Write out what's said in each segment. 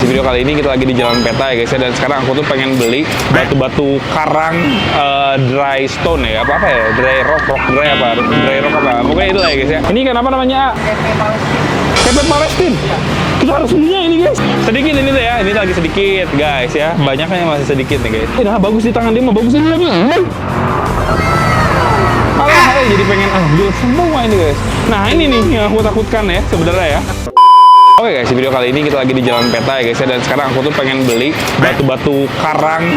video kali ini kita lagi di Jalan Peta ya guys ya. Dan sekarang aku tuh pengen beli batu-batu karang dry stone ya. Apa ya? Dry rock apa? Pokoknya itu lah ya guys ya. Ini kan apa namanya? Kepet Palestina. Kita harus punya ini guys. Sedikit ini tuh ya. Ini lagi sedikit guys ya. Banyaknya masih sedikit nih guys. Nah bagus di tangan dia mah, bagus ini. Jadi pengen ambil semua ini guys. Nah ini nih yang aku takutkan ya sebenarnya ya. Oke guys, di video kali ini kita lagi di Jalan Peta ya guys ya. Dan sekarang aku tuh pengen beli batu-batu karang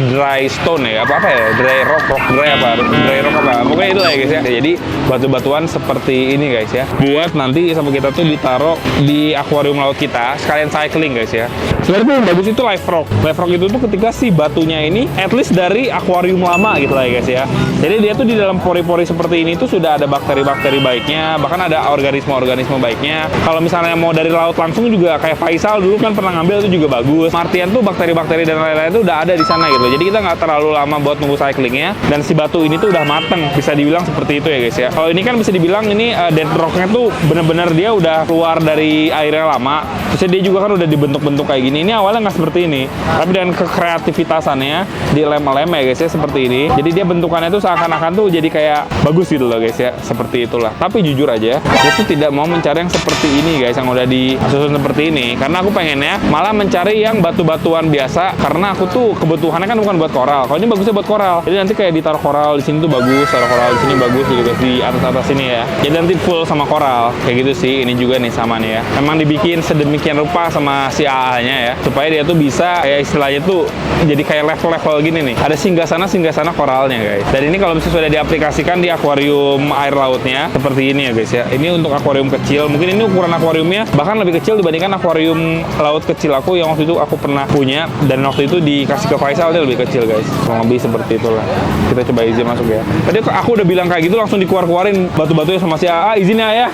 dry stone ya. Apa ya? Dry rock apa? Pokoknya itu lah ya guys ya. Jadi batu-batuan seperti ini guys ya. Buat nanti sama kita tuh ditaruh di akuarium laut kita. Sekalian cycling guys ya. Sebenarnya yang bagus itu live rock. Live rock itu tuh ketika si batunya ini at least dari akuarium lama gitu lah ya guys ya. Jadi dia tuh di dalam pori-pori seperti ini tuh sudah ada bakteri-bakteri baiknya. Bahkan ada organisme-organisme baiknya. Kalau misalnya mau dari laut langsung juga kayak Faisal dulu kan pernah ngambil itu juga bagus. Martian tuh bakteri-bakteri dan lain-lain itu udah ada di sana gitu. Jadi kita nggak terlalu lama buat nunggu cyclingnya. Dan si batu ini tuh udah mateng, bisa dibilang seperti itu ya guys ya. Kalau ini kan bisa dibilang ini dead rocknya tuh bener-bener dia udah keluar dari airnya lama. Terus dia juga kan udah dibentuk-bentuk kayak gini. Ini awalnya nggak seperti ini, tapi dengan kekreativitasannya dilem-lem ya guys ya seperti ini. Jadi dia bentukannya tuh seakan-akan tuh jadi kayak bagus gitu loh guys ya. Seperti itulah. Tapi jujur aja, aku tuh tidak mau mencari yang seperti ini guys, yang udah disusun seperti ini, karena aku pengennya malah mencari yang batu-batuan biasa, karena aku tuh kebutuhannya kan bukan buat koral. Kalau ini bagusnya buat koral, jadi nanti kayak ditaruh koral di sini tuh bagus, taruh koral di sini bagus gitu guys, di atas sini ya. Jadi nanti full sama koral kayak gitu sih. Ini juga nih sama nih ya. Memang dibikin sedemikian rupa sama si AA-nya ya, supaya dia tuh bisa kayak istilahnya tuh jadi kayak level-level gini nih. Ada singgah sana koralnya guys. Dan ini kalau misalnya sudah diaplikasikan di akuarium air lautnya seperti ini ya guys ya. Ini untuk akuarium kecil. Mungkin ini ukuran akuariumnya bahkan lebih kecil dibandingkan akuarium laut kecil aku yang waktu itu aku pernah punya, dan waktu itu dikasih ke Faisal dia lebih kecil guys. Kurang lebih seperti itulah. Kita coba izin masuk ya. Tadi aku udah bilang kayak gitu langsung dikeluarin batu-batunya sama si AA. Izin ya.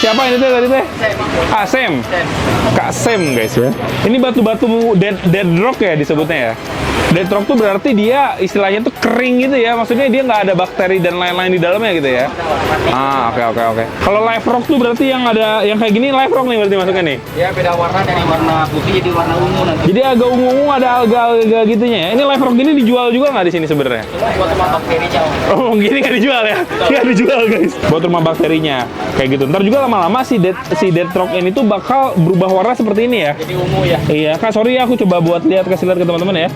Siapa ini teh tadi teh? Sam. Kak Sam guys ya. Ini batu-batu dead rock ya disebutnya ya. Dead rock tuh berarti dia istilahnya tuh kering gitu ya. Maksudnya dia nggak ada bakteri dan lain-lain di dalamnya gitu ya. Oke. Kalau live rock tuh berarti yang ada yang kayak gini live rock nih berarti masuknya nih. Ya beda warna, dari warna putih jadi warna ungu nanti. Jadi agak ungu-ungu, ada alga-alga gitunya ya. Ini live rock gini dijual juga nggak di sini sebenarnya? Buat rumah bakterinya. Oh gini nggak dijual ya? Nggak dijual guys. Buat rumah bakterinya kayak gitu. Ntar juga lama-lama si dead rock ini tuh bakal berubah warna seperti ini ya. Jadi ungu ya. Iya kak, sorry ya aku coba buat kasih lihat ke teman-teman ya.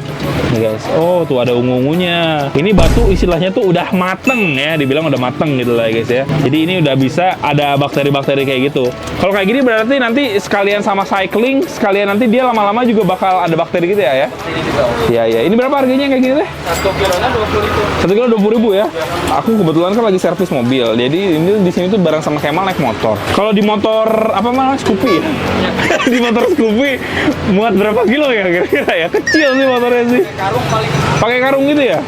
Nih guys, oh tuh ada ungu-ungunya. Ini batu istilahnya tuh udah mateng ya, dibilang udah mateng gitu lah guys ya. Jadi ini udah bisa ada bakteri-bakteri kayak gitu. Kalau kayak gini berarti nanti sekalian sama cycling, sekalian nanti dia lama-lama juga bakal ada bakteri gitu ya. Iya. Ini berapa harganya kayak gini teh? 1 kilonya 20.000. 1 kilo 20.000 ya. Aku kebetulan kan lagi servis mobil. Jadi ini di sini tuh bareng sama Kemal naik motor. Kalau di motor apa malah Scoopy ya? Di motor Scoopy muat berapa kilo ya kira-kira ya? Kecil sih motornya sih. Karung paling. Pakai karung gitu ya?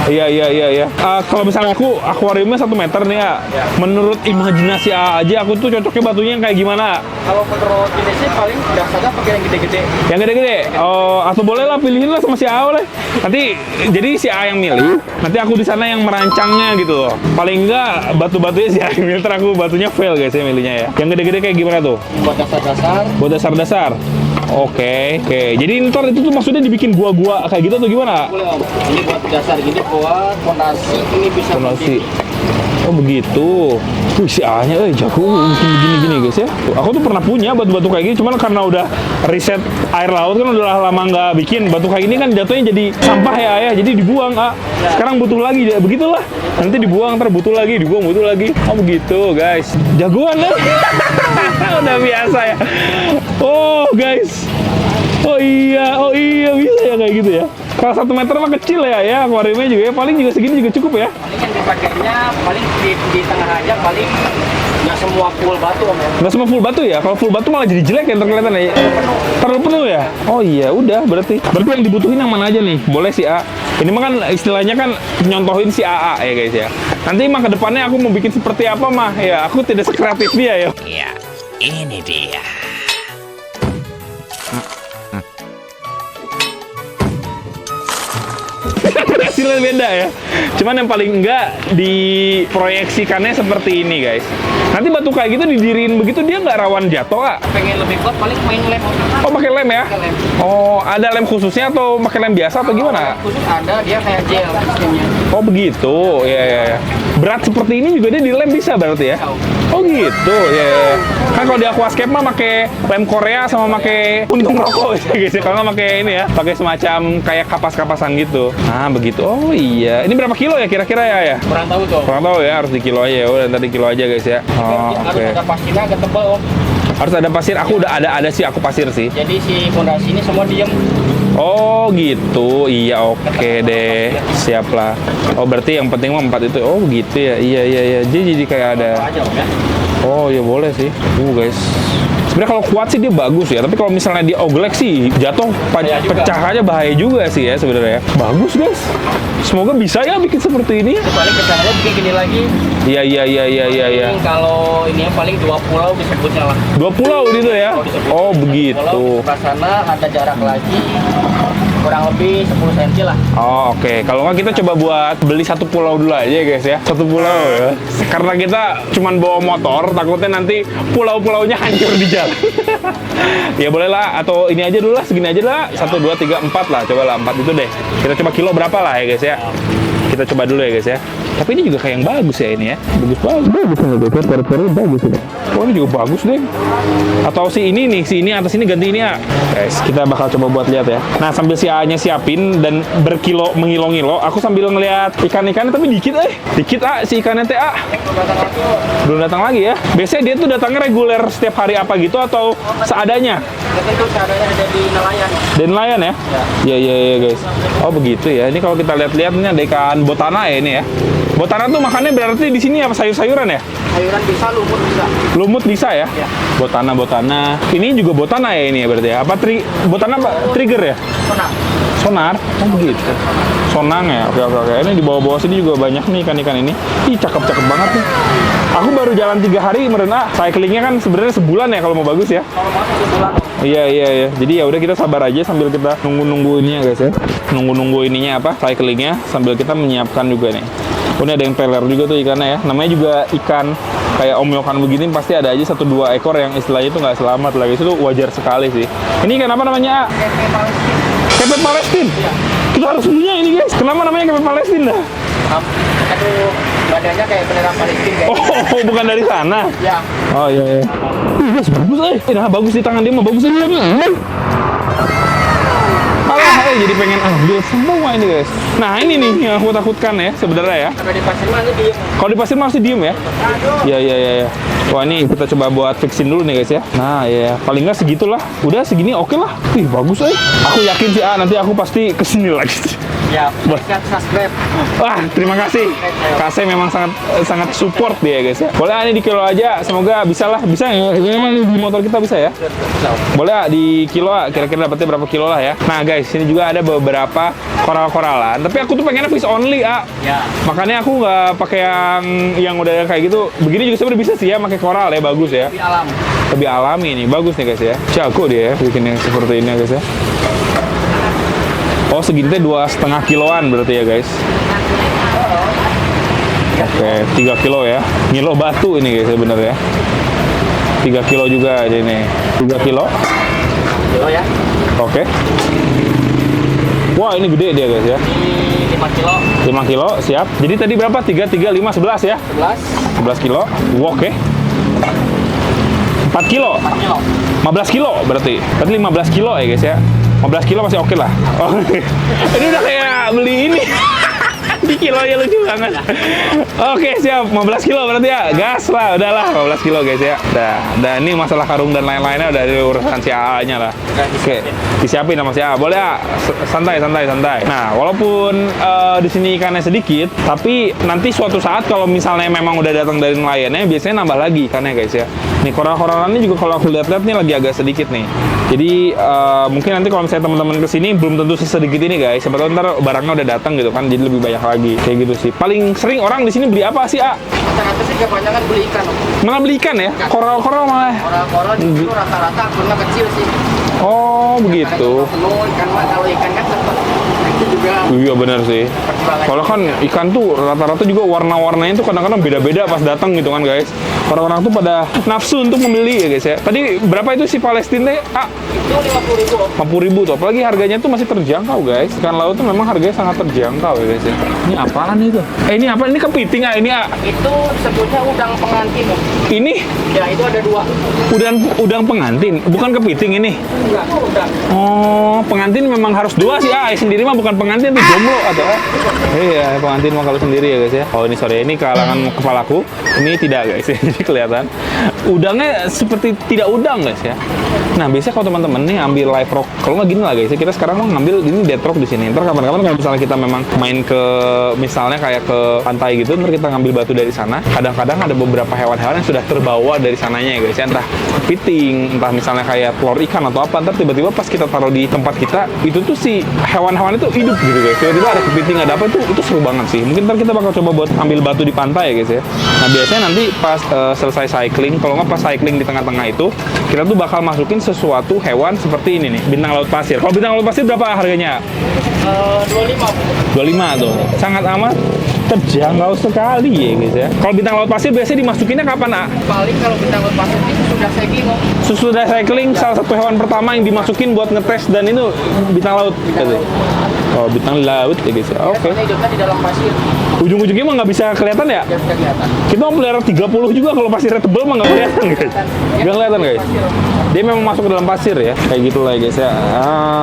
Iya. Kalau misalnya aku akuariumnya 1 meter nih ya. Menurut imajinasi aja aku tuh cocoknya batunya yang kayak gimana? Kalau menurut jenisnya paling biasanya pakai yang gede-gede. Yang gede-gede? Oh, atau boleh lah pilihin lah sama si A oleh. Nanti jadi si A yang milih. Nanti aku di sana yang merancangnya gitu loh. Paling enggak batu-batunya si A yang milih. Ntar aku batunya fail guys ya milihnya ya. Yang gede-gede kayak gimana tuh? Buat dasar-dasar. Buat dasar-dasar. Oke. Jadi ntar itu tuh maksudnya dibikin gua-gua kayak gitu atau gimana? Boleh om. Ini buat dasar gini, buat fondasi. Ini bisa Fondasi. Oh begitu. Wih si A-nya jago mungkin begini-gini guys ya. Aku tuh pernah punya batu-batu kayak gini, cuman karena udah riset air laut kan udah lama nggak bikin. Batu kayak gini kan jatuhnya jadi sampah ya, jadi dibuang. Sekarang butuh lagi, begitulah. Nanti dibuang, ntar butuh lagi, dibuang, butuh lagi. Oh begitu guys. Jagoan lah. Udah biasa ya. Oh guys. Oh iya bisa ya kayak gitu ya. Kalau 1 meter mah kecil ya akuariumnya juga ya, paling juga segini juga cukup ya. Paling yang dipakainya paling di tengah aja, paling nggak semua full batu om ya. Nggak semua full batu ya? Kalau full batu malah jadi jelek ya terkelihatan ya? Terlalu penuh ya? Oh iya udah berarti yang dibutuhin yang mana aja nih? Boleh si A. Ini mah kan istilahnya kan nyontohin si AA ya guys ya. Nanti mah kedepannya aku mau bikin seperti apa mah ya, aku tidak sekreatif dia ya. Ya ini dia. Hasilnya Kelihatan beda ya. Cuman yang paling enggak diproyeksikannya seperti ini guys. Nanti batu kayak gitu didiriin begitu dia nggak rawan jatuh Kak? Pengen lebih kuat paling main lem. Oh pakai lem ya? Pakai lem. Oh ada lem khususnya atau pakai lem biasa atau gimana? Khusus ada, dia kayak gel sistemnya. Oh begitu, ya. Berat seperti ini juga dia dilem bisa berarti ya? Oh gitu, ya. Kan kalau di aquascape mah pakai lem Korea sama pakai puntung rokok gitu. Kalau nggak pakai ini ya, pakai semacam kayak kapas-kapasan gitu. Nah begitu. Oh iya, ini berapa kilo ya kira-kira ya? Kurang tahu tuh. Kurang tahu ya, harus di kilo aja. Udah ntar di kilo aja guys ya. Oh, Harus oke. ada pasirnya agak tebal Om. Harus ada pasir. Aku udah ada sih aku pasir sih. Jadi si fondasi ini semua diem. Oh gitu, iya oke deh, siap lah. Oh berarti yang penting mah 4 itu. Oh begitu ya, iya. Jadi kayak ada. Aja Om ya. Oh ya boleh sih, guys. Sebenarnya kalau kuat sih dia bagus ya, tapi kalau misalnya dia oglek sih jatuh pecah aja bahaya juga sih ya sebenarnya. Bagus guys. Semoga bisa ya bikin seperti ini. Paling kesana bikin gini lagi. Iya. Paling kalau ini yang paling 2 pulau disebutnya lah. 2 pulau gitu ya. Oh begitu. Pulau ke sana ada jarak lagi kurang lebih 10 cm lah. Oh oke, kalau nggak kita coba buat beli 1 pulau dulu aja guys ya. 1 pulau ya. Karena kita cuman bawa motor, takutnya nanti pulau-pulaunya hancur di jalan. Ya boleh lah, atau ini aja dulu lah, segini aja lah. 1, 2, 3, 4 lah, coba lah 4 itu deh. Kita coba kilo berapa lah ya guys ya. Kita coba dulu ya guys ya. Tapi ini juga kayak yang bagus ya ini ya. Bagus ini guys, peri-peri bagus ini. Oh ini juga bagus deh. Atau si ini atas ini ganti ini ya. Guys, kita bakal coba buat lihat ya. Nah sambil si A-nya siapin dan berkilo mengilo-ngilo, aku sambil ngeliat ikan-ikannya tapi dikit si ikannya teh belum datang lagi ya. Biasanya dia tuh datangnya reguler setiap hari apa gitu atau seadanya? Itu seadanya ada di nelayan. Dan nelayan ya? Iya guys. Oh begitu ya. Ini kalau kita lihat-lihat ini ada ikan botana ya ini ya. Botana tuh makannya berarti di sini apa sayur-sayuran ya? Sayuran bisa, lumut bisa. Lumut bisa ya? Iya. Botana. Ini juga botana ya ini ya berarti ya? Apa botana apa? Trigger ya? Sonar? Oh begitu. Sonang ya? Oke. Ini di bawah-bawah sini juga banyak nih ikan-ikan ini. Ih cakep-cakep banget nih. Aku baru jalan 3 hari merena. Cyclingnya kan sebenarnya sebulan ya kalau mau bagus ya. Kalau mau 1 bulan. Iya. Jadi ya udah kita sabar aja sambil kita nunggu ininya guys ya. Nunggu ininya apa? Cyclingnya sambil kita menyiapkan juga nih. Oh, ini ada yang peler juga tuh ikannya ya. Namanya juga ikan kayak omyokan begini pasti ada aja 1-2 ekor yang istilahnya itu nggak selamat lagi. Itu wajar sekali sih. Ini ikan apa namanya? Kepet Palestin. Iya. Kita harus punya ini guys. Kenapa namanya kepet Palestin dah? Aduh, badannya kayak bendera Palestina kayak. Oh, bukan dari sana. Ya. Oh iya. Guys, bagus Nah, bagus di tangan dia mah bagus ini. Jadi pengen ambil semua ini guys. Nah ini nih yang aku takutkan ya sebenarnya ya. Kalau di pasir mah itu diem. Kalau di pasir masih diem ya. Iya. Wah ini kita coba buat fixin dulu nih guys ya. Nah ya paling nggak segitulah. Udah segini oke lah. Ih bagus Aku yakin sih nanti aku pasti kesini lagi. Ya, subscribe. Wah terima kasih. Kase memang sangat support dia guys ya. Boleh ini di kilo aja. Semoga bisa ya. Memang di motor kita bisa ya. Boleh di kilo kira-kira dapatnya berapa kilo lah ya. Nah guys ini juga ada beberapa koral-koralan. Tapi aku tuh pengennya fish only Ya. Makanya aku nggak pakai yang udah kayak gitu. Begini juga sebenarnya bisa sih ya pakai koral ya bagus ya. Di alam. Lebih alami nih bagus nih guys ya. Jago dia ya bikin yang seperti ini guys ya. Oh segini teh 2,5 kiloan berarti ya guys. Oke 3 kilo ya. Ngilo batu ini guys sebenarnya. 3 kilo juga aja ini. 3 kilo. Kilo ya. Oke. Wah ini gede dia guys ya. Ini 5 kilo. 5 kilo siap. Jadi tadi berapa? 3, 5, 11 ya? 11. 11 kilo. Oke. 4 kilo. 4 kilo. 15 kilo berarti. Berarti 15 kilo ya guys ya. 15 kilo masih oke lah. Oh, ini udah kayak beli ini. Di kilo ya lucu banget. Oke siap, 15 kilo berarti ya. Gas lah, udahlah 15 kilo guys ya. Dan ini masalah karung dan lain-lainnya udah di urusan si AA-nya lah. Oke, disiapin sama si AA. Boleh ya, santai. Nah, walaupun di sini ikannya sedikit, tapi nanti suatu saat kalau misalnya memang udah datang dari nelayannya, biasanya nambah lagi ikannya guys ya. Nih koral-koralannya juga kalau aku lihat-lihat nih lagi agak sedikit nih. Jadi mungkin nanti kalau misalnya teman-teman kesini belum tentu sesedikit ini guys. Siapa tahu ntar barangnya udah datang gitu kan, jadi lebih banyak lagi kayak gitu sih. Paling sering orang di sini beli apa sih Rata-rata sih kebanyakan beli ikan. Malah beli ikan ya? Koral-koral malah. Koral-koral itu rata-rata akunnya kecil sih. Oh begitu. Penuh ikan mah kalau ikan kan cepet. Itu juga juga. Iya benar sih. Soalnya kan ikan tuh rata-rata juga warna-warnanya tuh kadang-kadang beda-beda pas datang gitu kan guys. Orang-orang tuh pada nafsu untuk membeli ya guys ya. Tadi berapa itu si Palestina? Itu 50.000. 50.000 tuh. Apalagi harganya tuh masih terjangkau guys. Ikan laut tuh memang harganya sangat terjangkau ya guys ya. Ini apaan itu? Ini apa? Ini kepiting ini Itu sebutnya udang pengantin. Ini Ya, itu ada 2. udang pengantin, bukan kepiting ini. Enggak, udang. Oh, pengantin memang harus 2 sih. Sendiri mah bukan pengantin tuh jomblo atau iya, pengantin mah kalau sendiri ya guys ya. Oh, ini sorry, ini kalangan kepalaku. Ini tidak guys, jadi kelihatan. Udangnya seperti tidak udang guys ya. Nah, biasanya kalau teman-teman nih ambil live rock, kalau nggak gini lah guys ya, kita sekarang mau ngambil ini dead rock di sini. Ntar kapan-kapan kalau misalnya kita memang main ke misalnya kayak ke pantai gitu, ntar kita ngambil batu dari sana. Kadang-kadang ada beberapa hewan-hewan yang sudah terbawa dari sananya ya guys ya. Entah kepiting, entah misalnya kayak telur ikan atau apa. Ntar tiba-tiba pas kita taruh di tempat kita, itu tuh si hewan-hewan itu hidup gitu guys. Tiba-tiba ada kepiting, ada apa, itu seru banget sih. Mungkin ntar kita bakal coba buat ambil batu di pantai ya guys ya. Nah, biasanya nanti pas selesai cycling, kalau nggak pas cycling di tengah-tengah itu, kita tuh bakal masukin sesuatu hewan seperti ini nih, bintang laut pasir. Kalau bintang laut pasir berapa harganya? 25. 25 tuh. Sangat amat terjangkau sekali ya guys ya. Kalau bintang laut pasir biasanya dimasukinnya kapan, Paling kalau kita lepas itu sudah cycling. Sesudah cycling, salah satu hewan pertama yang dimasukin buat ngetes dan itu bintang laut. Oh, bintang laut ya guys ya. Oke. Karena hidupnya di dalam pasir. Ujung-ujungnya mah nggak bisa kelihatan ya? Biar bisa kelihatan. Kita mau pelihara 30 juga kalau pasirnya tebel mah nggak kelihatan guys. Nggak kelihatan guys. Dia memang masuk ke dalam pasir ya. Kayak gitu lah guys ya.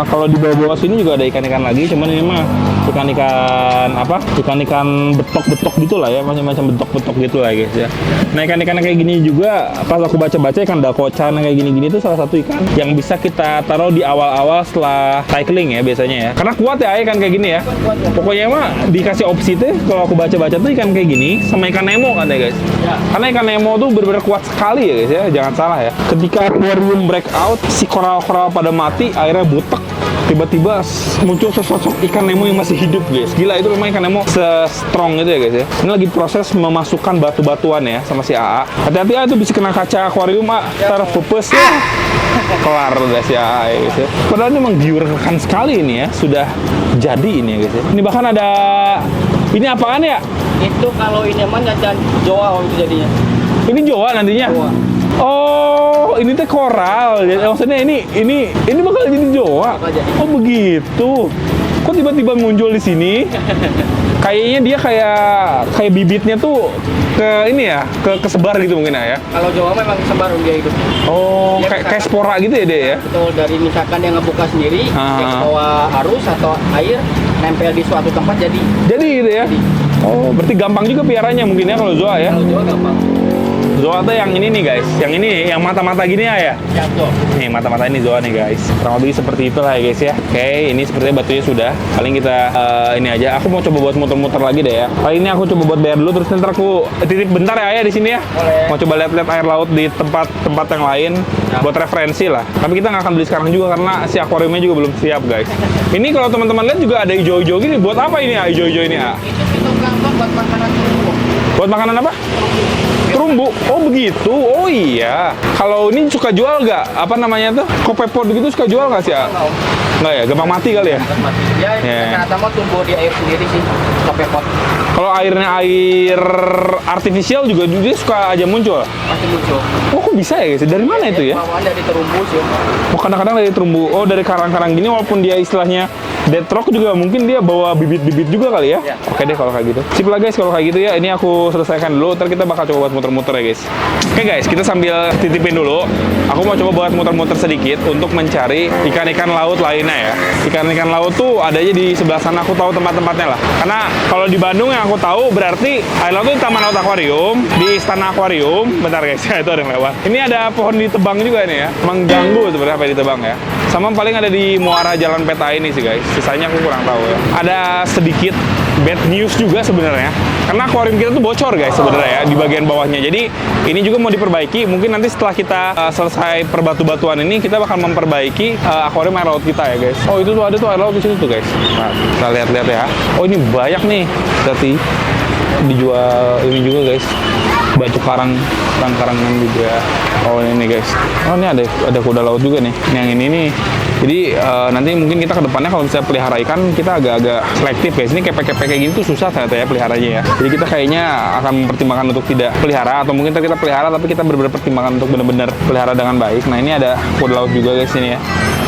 Kalau di bawah-bawah sini juga ada ikan-ikan lagi. Cuman ini mah ikan-ikan apa? Ikan-ikan betok-betok gitu lah ya. Macam-macam betok-betok gitu lah guys ya. Nah, ikan-ikan kayak gini juga pas aku baca-baca ikan dakocan kayak gini-gini itu salah satu ikan yang bisa kita taruh di awal-awal setelah cycling ya biasanya ya. Karena kuat ya ikan kayak gini ya. Pokoknya mah dikasih opsi tuh kalau aku baca-baca tuh ikan kayak gini sama ikan Nemo kan ya guys. Ya. Karena ikan Nemo tuh benar-benar kuat sekali ya guys ya. Jangan salah ya. Ketika aquarium breakout, si koral-koral pada mati, airnya butek. Tiba-tiba muncul sesosok ikan Nemo yang masih hidup guys. Gila, itu memang ikan Nemo se-strong itu ya guys ya. Ini lagi proses memasukkan batu-batuan ya sama si AA. Hati-hati ya, itu bisa kena kaca akuarium ntar pupus ya. Kelar udah si AA ya guys ya. Padahal ini memang diurangkan sekali ini ya. Sudah jadi ini ya guys ya. Ini bahkan ada, ini apaan ya? Itu kalau ini emang dan Jawa itu jadinya. Ini Jawa nantinya? Jawa. Oh, ini teh koral. Jadi, maksudnya ini bakal jadi Jawa. Bakal jadi. Oh, begitu. Kok tiba-tiba muncul di sini? Kayaknya dia kayak bibitnya tuh ke ini ya, kesebar gitu mungkin ya. Kalau Jawa memang sebar dia hidup. Oh, Dia kayak spora gitu ya dia ya. Betul, dari misalkan dia ngebuka sendiri, dia ke bawah arus atau air, nempel di suatu tempat jadi. Jadi gitu ya. Oh, berarti gampang juga piaranya mungkin ya kalau Zoa ya. Kalau Jawa gampang. Zoa tuh yang ini nih guys, yang ini, yang mata-mata gini ya. Ya, betul. Nih mata-mata ini Zoa nih guys. Kurang lebih seperti itulah ya guys ya. Oke, ini sepertinya batunya sudah. Paling kita ini aja. Aku mau coba buat muter-muter lagi deh ya. Kali ini aku coba buat bayar dulu, terus ntar aku titip bentar ya Ayah di sini ya. Boleh. Mau coba lihat-lihat air laut di tempat-tempat yang lain buat referensi lah. Tapi kita nggak akan beli sekarang juga karena si akuariumnya juga belum siap guys. Ini kalau teman-teman lihat juga ada hijau-hijau gini. Buat apa ini ya hijau-hijau ini ya? Itu kita gampang buat makanan terumbu. Buat makanan apa? Terumbu. Oh begitu. Oh iya. Kalau ini suka jual nggak? Apa namanya tuh? Kopepod gitu suka jual nggak sih ya? Nggak ya? Gampang mati kali ya? Mati. Ya, Ya. ternyata mau tumbuh di air sendiri sih. Kopepot Kalau airnya air artifisial juga dia suka aja muncul. masih muncul. Oh kok bisa ya guys? Dari mana itu ya? Bawaan dari terumbu sih. Oh kadang-kadang dari terumbu. Oh dari karang-karang gini walaupun dia istilahnya dead rock juga mungkin dia bawa bibit-bibit juga kali ya? Ya. Oke deh kalau kayak gitu. Sip lah guys kalau kayak gitu ya. Ini aku selesaikan dulu. Ntar kita bakal coba buat muter-muter ya guys. Oke guys, kita sambil titipin dulu. Aku mau coba buat muter-muter sedikit untuk mencari ikan-ikan laut lainnya ya. Ikan-ikan laut tuh adanya di sebelah sana. Aku tahu tempat-tempatnya lah. Karena kalau di Bandung yang aku tahu berarti air laut itu Taman Laut Akuarium, di Istana Akuarium. Bentar guys, itu ada yang lewat. Ini ada pohon ditebang juga nih ya. Mengganggu sebenarnya apa yang ditebang ya. Sama paling ada di muara Jalan Peta ini sih guys. Sisanya aku kurang tahu ya. Ada sedikit bad news juga sebenarnya. Karena akuarium kita tuh bocor guys sebenarnya ya di bagian bawahnya. Jadi ini juga mau diperbaiki. Mungkin nanti setelah kita selesai perbatu-batuan ini kita bakal memperbaiki akuarium air laut kita ya guys. Oh itu tuh ada tuh air laut di situ tuh guys. Nah, kita lihat-lihat ya. Oh ini banyak nih. Berarti dijual ini juga guys. Batu karang-karangan juga. Oh ini nih guys. Oh ini ada kuda laut juga nih. Yang ini nih Jadi nanti mungkin kita ke depannya kalau misalnya pelihara ikan kita agak-agak selektif guys. Ini kepek-kepek kayak gini tuh susah ternyata ya peliharanya ya. Jadi kita kayaknya akan mempertimbangkan untuk tidak pelihara, atau mungkin kita pelihara tapi kita benar-benar pertimbangan untuk benar-benar pelihara dengan baik. Nah ini ada kuda laut juga guys ini ya.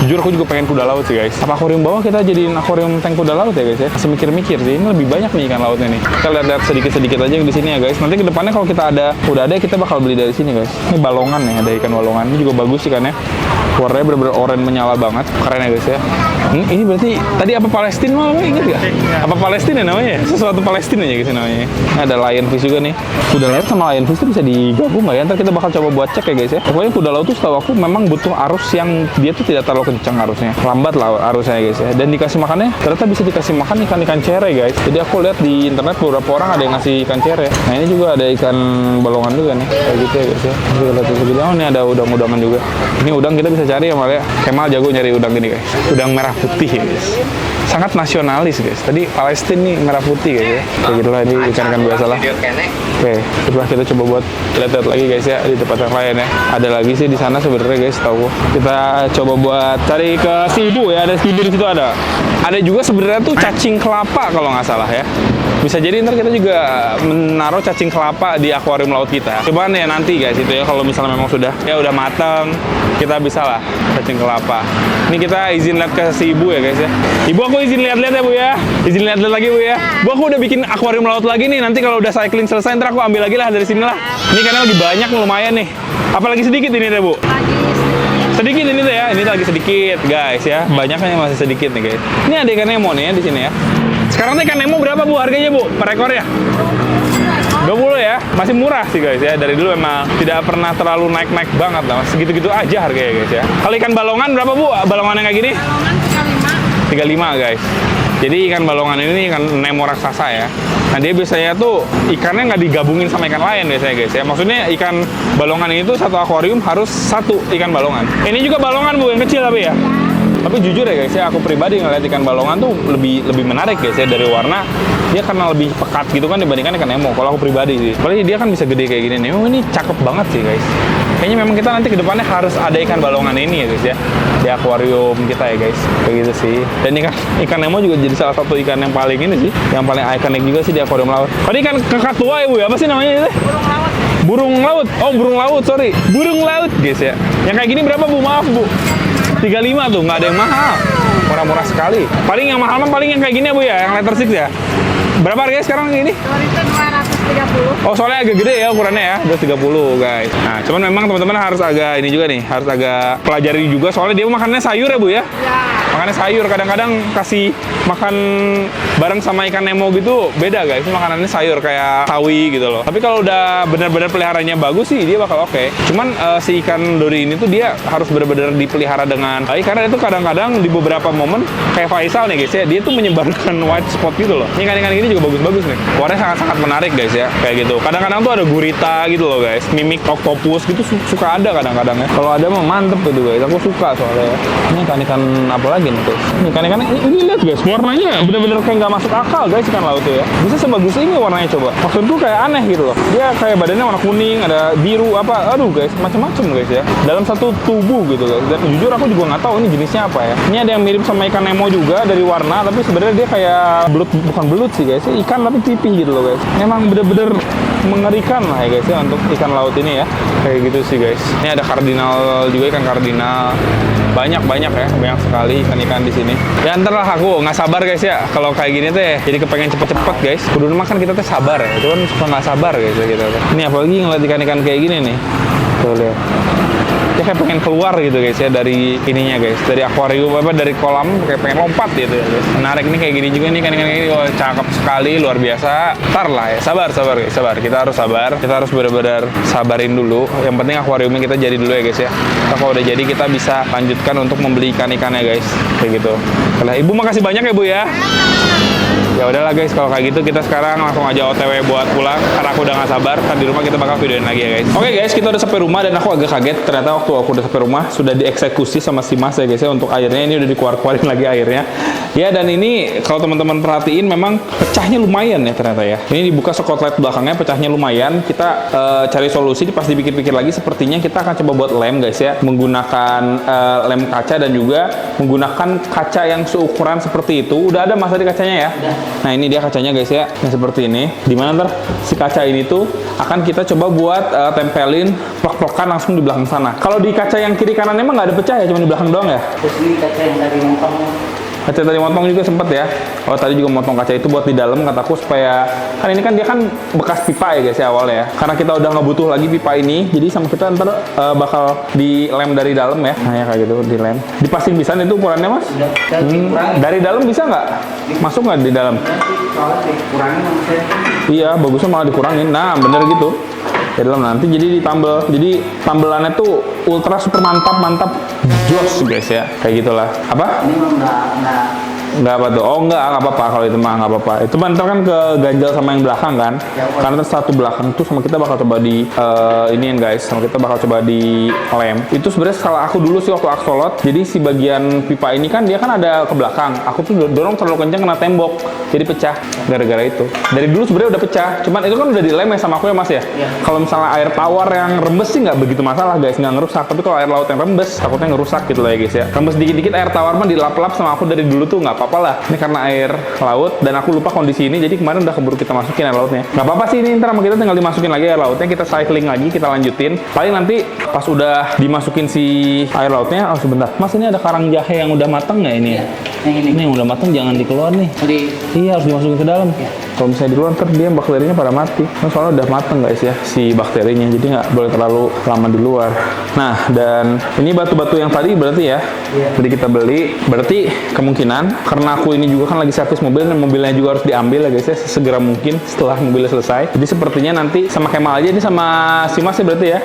Jujur aku juga pengen kuda laut sih guys. Apa akuarium bawah kita jadiin akuarium tank kuda laut ya guys ya? Masih mikir-mikir sih. Ini lebih banyak nih ikan lautnya nih. Kita lihat-lihat sedikit-sedikit aja di sini ya guys. Nanti ke depannya kalau kita udah ada kita bakal beli dari sini guys. Ini balongan nih, ada ikan balongan. Ini juga bagus ikannya. Warnanya bener-bener oranye menyala banget. Keren ya guys ya. Ini berarti tadi apa Palestina namanya, inget gak? Apa Palestina namanya? Sesuatu Palestina ya guys namanya. Ini ada lionfish juga nih. Kuda laut sama lionfish itu bisa digabung nggak ya? Ntar kita bakal coba buat cek ya guys ya. Pokoknya kuda laut tuh setahu aku memang butuh arus yang dia tuh tidak terlalu kencang arusnya. Lambat lah arusnya ya guys ya. Dan dikasih makannya ternyata bisa dikasih makan ikan-ikan cere guys. Jadi aku lihat di internet beberapa orang ada yang ngasih ikan cere. Nah ini juga ada ikan balongan juga nih. Kayak gitu ya guys ya. Kita lihat segini. Oh ini ada udang-udangan juga. Ini udang kita bisa cari ya malah ya. Kemal jago nyari udang gini guys. Udang merah putih ya guys. Sangat nasionalis guys. Tadi Palestina nih merah putih guys ya. Kayak gitulah ini ikan-ikan biasa lah. Oke, setelah kita coba buat lihat-lihat lagi guys ya di tempat yang lain ya. Ada lagi sih di sana sebenarnya guys, tahu. Kita coba buat cari ke si ibu ya, ada si ibu di situ ada. Ada juga sebenarnya tuh cacing kelapa kalau nggak salah ya. Bisa jadi ntar kita juga menaruh cacing kelapa di akuarium laut kita. Cuman ya nanti guys itu ya kalau misalnya memang sudah mateng, kita bisa lah cacing kelapa. Ini kita izin lihat ke si ibu ya guys ya. Ibu aku izin lihat-lihat ya bu ya. Izin lihat-lihat lagi bu ya. Bu aku udah bikin akuarium laut lagi nih. Nanti kalau udah cycling selesai ntar aku ambil lagi lah dari sini lah. Ini karena lagi banyak lumayan nih. Apalagi sedikit ini deh bu. Sedikit ini tuh ya. Ini lagi sedikit guys ya. Banyaknya masih sedikit nih guys. Ini ada ikan Nemo nih ya di sini ya. Sekarang tuh ikan Nemo berapa bu harganya bu? Per ekornya? 20 ya, masih murah sih guys ya. Dari dulu memang tidak pernah terlalu naik-naik banget lah, segitu-gitu aja harganya guys ya. Kalau ikan balongan berapa bu? Balongan yang kayak gini? Balongan 35 guys. Jadi ikan balongan ini ikan Nemo raksasa ya. Nah dia biasanya tuh ikannya nggak digabungin sama ikan lain biasanya guys ya. Maksudnya ikan balongan ini tuh satu akuarium harus satu ikan balongan. Ini juga balongan bu, yang kecil tapi ya. Tapi jujur ya guys ya, aku pribadi ngeliat ikan balongan tuh lebih menarik guys ya dari warna. Dia karena lebih pekat gitu kan dibandingkan ikan Nemo. Kalau aku pribadi sih. Apalagi dia kan bisa gede kayak gini nih. Oh ini cakep banget sih guys. Kayaknya memang kita nanti ke depannya harus ada ikan balongan ini ya guys ya. Di akuarium kita ya guys. Kayak gitu sih. Dan ikan Nemo juga jadi salah satu ikan yang paling ini sih. Yang paling ikonik juga sih di akuarium laut. Tadi ikan kakak tua ya bu ya. Apa sih namanya itu? Burung laut. Burung laut. Oh burung laut sorry. Burung laut guys ya. Yang kayak gini berapa bu? Maaf bu. 35 tuh, nggak ada yang mahal. Murah-murah sekali. Paling yang mahal paling yang kayak gini ya bu ya, yang letter 6 ya. Berapa harganya sekarang ini? Itu 230. Oh soalnya agak gede ya ukurannya ya, 230 guys. Nah cuman memang teman-teman harus agak ini juga nih, harus agak pelajari juga. Soalnya dia makannya sayur ya bu ya. Ya. Makannya sayur, kadang-kadang kasih makan bareng sama ikan Nemo gitu beda guys. Makanannya sayur kayak sawi gitu loh. Tapi kalau udah benar-benar peliharanya bagus sih dia bakal oke. Cuman si ikan dori ini tuh dia harus benar-benar dipelihara dengan baik karena itu kadang-kadang di beberapa momen kayak Faisal nih guys ya, dia tuh menyebarkan white spot gitu loh. Ini ikan-ikan ini juga bagus-bagus nih. Warnanya sangat-sangat menarik guys ya, kayak gitu. Kadang-kadang tuh ada gurita gitu loh guys, mimik octopus gitu suka ada kadang-kadang ya. Kalau ada mah mantep gitu guys, aku suka soalnya. Ini ikan-ikan apa lagi nih guys? Ini ikan-ikan ini lihat guys, warnanya bener-bener kayak nggak masuk akal guys ikan laut tuh ya. Bisa sebagus ini warnanya coba. Maksudku kayak aneh gitu loh. Dia kayak badannya warna kuning, ada biru apa, aduh guys, macam-macam guys ya. Dalam satu tubuh gitu guys. Dan jujur aku juga nggak tahu ini jenisnya apa ya. Ini ada yang mirip sama ikan Nemo juga dari warna, tapi sebenarnya dia kayak belut, bukan belut sih guys. Ikan tapi pipih gitu loh guys. Memang bener-bener mengerikan lah ya guys ya untuk ikan laut ini ya. Kayak gitu sih guys. Ini ada kardinal juga, ikan kardinal. Banyak ya, banyak sekali ikan-ikan di sini. Ya ntar lah aku nggak sabar guys ya. Kalau kayak gini teh, jadi kepengen cepet-cepet guys. Kudu makan kita teh sabar ya. Cuman suka nggak sabar guys ya kita. Ini apalagi ngeliat ikan-ikan kayak gini nih. Tuh lihat. Dia kayak pengen keluar gitu guys ya dari ininya guys, dari akuarium apa dari kolam kayak pengen lompat gitu ya guys. Menarik nih kayak gini juga nih ikan-ikan ini. Oh, cakep sekali, luar biasa. Ntar lah ya, sabar guys, sabar. Kita harus sabar. Kita harus benar-benar sabarin dulu. Yang penting akuariumnya kita jadi dulu ya guys ya. Kalau udah jadi kita bisa lanjutkan untuk membeli ikan-ikannya guys. Kayak gitu. Nah, Ibu makasih banyak ya Bu ya. Ya udahlah guys, kalau kayak gitu kita sekarang langsung aja OTW buat pulang karena aku udah nggak sabar. Kan di rumah kita bakal videoin lagi ya guys. Oke guys, kita udah sampai rumah dan aku agak kaget ternyata waktu aku udah sampai rumah sudah dieksekusi sama si Mas ya guys ya untuk airnya. Ini udah dikeluarin lagi airnya. Ya, dan ini kalau teman-teman perhatiin memang pecahnya lumayan ya ternyata ya. Ini dibuka skotlet belakangnya, pecahnya lumayan. Kita cari solusi, pas dipikir-pikir lagi sepertinya kita akan coba buat lem guys ya, menggunakan lem kaca dan juga menggunakan kaca yang seukuran seperti itu. Udah ada mas tadi kacanya ya? Udah. Nah ini dia kacanya guys ya, yang seperti ini. Dimana ntar si kaca ini tuh akan kita coba buat tempelin plek-plekan langsung di belakang sana. Kalau di kaca yang kiri kanan emang nggak ada pecah ya, cuma di belakang doang ya? Terus ini kaca yang dari montong. Kaca tadi motong juga sempet ya. Oh tadi juga motong kaca itu buat di dalam kataku supaya kan ini kan dia kan bekas pipa ya guys ya awalnya ya. Karena kita udah nggak butuh lagi pipa ini, jadi sama kita ntar bakal dilem dari dalam ya. Nah ya kayak gitu dilem. Dipasing bisa itu ukurannya mas? Dari dalam bisa nggak? Masuk nggak di dalam? Iya bagusnya malah dikurangin. Nah bener gitu. Di dalam nanti jadi ditambal, jadi tambelannya tuh ultra super mantap jos guys ya, kayak gitulah. Apa? Ini Nggak apa tuh? Oh nggak apa-apa kalau itu mah nggak apa-apa. Itu mah ntar kan ke ganjal sama yang belakang kan? Ya, karena satu belakang tuh sama kita bakal coba di iniin guys, sama kita bakal coba di lem. Itu sebenarnya salah aku dulu sih waktu aksolot. Jadi si bagian pipa ini kan dia kan ada ke belakang. Aku tuh dorong terlalu kencang kena tembok, jadi pecah gara-gara itu. Dari dulu sebenarnya udah pecah, cuman itu kan udah dilem ya sama aku ya mas ya. Ya. Kalau misalnya air tawar yang rembes sih nggak begitu masalah guys, nggak ngerusak. Tapi kalau air laut yang rembes, takutnya ngerusak gitu lah ya guys ya. Rembes dikit-dikit air tawar mah dilap-lap sama aku dari dulu tuh nggak apa-apa lah. Ini karena air laut dan aku lupa kondisi ini, jadi kemarin udah keburu kita masukin air lautnya. Nggak apa-apa sih ini, ntar sama kita tinggal dimasukin lagi air lautnya, kita cycling lagi, kita lanjutin. Paling nanti pas udah dimasukin si air lautnya, oh sebentar, mas ini ada karang jahe yang udah matang nggak ini? Ya, yang ini. Ini yang udah matang jangan dikeluar nih. Iya harus dimasukin ke dalam. Ya. Kalau misalnya di luar ntar dia bakterinya pada mati. Nah, soalnya udah mateng guys ya si bakterinya, jadi nggak boleh terlalu lama di luar. Nah dan ini batu-batu yang tadi berarti ya, tadi kita beli, berarti kemungkinan karena aku ini juga kan lagi servis mobil dan mobilnya juga harus diambil ya guys ya segera mungkin setelah mobilnya selesai. Jadi sepertinya nanti sama Kemal aja ini sama si Mas ya berarti ya.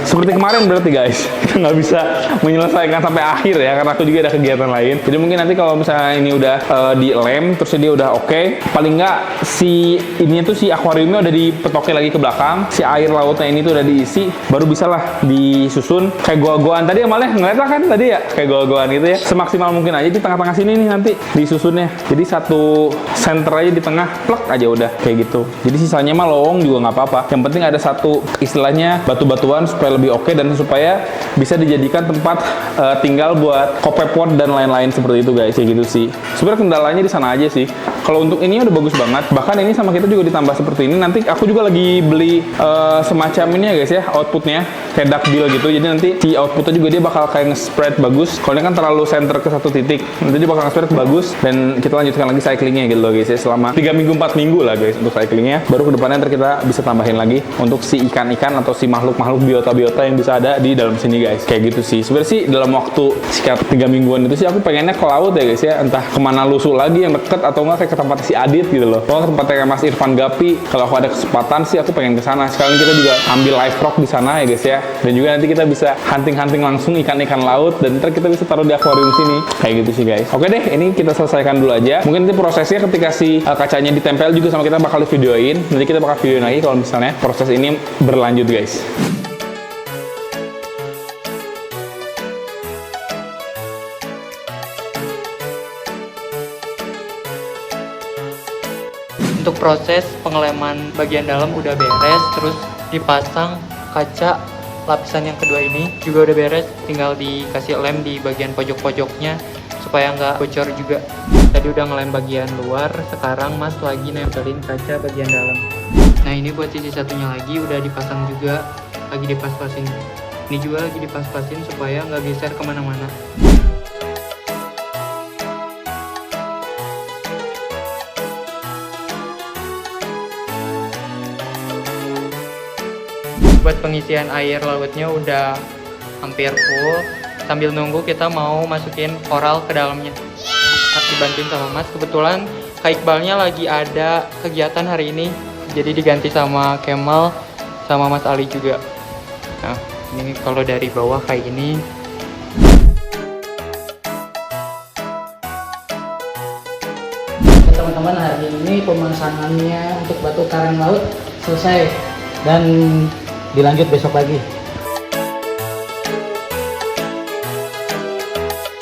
Seperti kemarin berarti guys, kita nggak bisa menyelesaikan sampai akhir ya karena aku juga ada kegiatan lain. Jadi mungkin nanti kalau misalnya ini udah dilem terus dia udah oke, paling nggak si ini tuh si akuariumnya udah dipetokin lagi ke belakang, si air lautnya ini tuh udah diisi, baru bisa lah disusun kayak goa-goaan tadi ya. Malah ngeliat lah kan tadi ya kayak goa-goaan gitu ya, semaksimal mungkin aja di tengah-tengah sini nih nanti disusunnya. Jadi satu center aja di tengah, plek aja udah kayak gitu. Jadi sisanya mah lowong juga nggak apa-apa. Yang penting ada satu istilahnya batu-batuan supaya lebih oke dan supaya bisa dijadikan tempat tinggal buat kopepot dan lain-lain seperti itu guys. Kayak gitu sih. Sebenarnya kendalanya di sana aja sih. Kalau untuk ini udah bagus banget. Bahkan ini sama kita juga ditambah seperti ini. Nanti aku juga lagi beli semacam ini ya guys ya, outputnya kayak duckbill gitu. Jadi nanti si outputnya juga dia bakal kayak nge-spread bagus. Kalau ini kan terlalu center ke satu titik, nanti dia bakal nge-spread bagus. Dan kita lanjutkan lagi cyclingnya gitu loh guys ya, selama 3 minggu 4 minggu lah guys untuk cyclingnya. Baru kedepannya ntar kita bisa tambahin lagi untuk si ikan-ikan atau si makhluk-makhluk biota-biota yang bisa ada di dalam sini guys. Kayak gitu sih. Sebenarnya sih dalam waktu sekitar 3 mingguan itu sih aku pengennya ke laut ya guys ya. Entah kemana lusuh lagi yang deket atau enggak kayak ke tempat si Adit gitu loh. Kalau tempatnya Mas Irfan Gapi, kalau aku ada kesempatan sih aku pengen ke sana. Sekalian kita juga ambil live rock di sana ya guys ya. Dan juga nanti kita bisa hunting-hunting langsung ikan-ikan laut dan ntar kita bisa taruh di akuarium sini. Kayak gitu sih guys. Oke deh, ini kita selesaikan dulu aja. Mungkin nanti prosesnya ketika si kacanya ditempel juga sama kita bakal videoin. Nanti kita bakal videoin lagi kalau misalnya proses ini berlanjut guys. Untuk proses pengeleman bagian dalam udah beres, terus dipasang kaca lapisan yang kedua ini juga udah beres, tinggal dikasih lem di bagian pojok-pojoknya supaya nggak bocor juga. Tadi udah ngelem bagian luar, sekarang Mas lagi nempelin kaca bagian dalam. Nah ini buat sisi satunya lagi udah dipasang juga, lagi dipas-pasin. Ini juga lagi dipas-pasin supaya nggak geser kemana-mana. Buat pengisian air lautnya udah hampir full. Sambil nunggu kita mau masukin koral ke dalamnya. Dibantuin sama Mas. Kebetulan Kak Iqbalnya lagi ada kegiatan hari ini, jadi diganti sama Kemal sama Mas Ali juga. Nah ini kalau dari bawah kayak ini. Teman-teman, hari ini pemasangannya untuk batu karang laut selesai dan dilanjut besok lagi.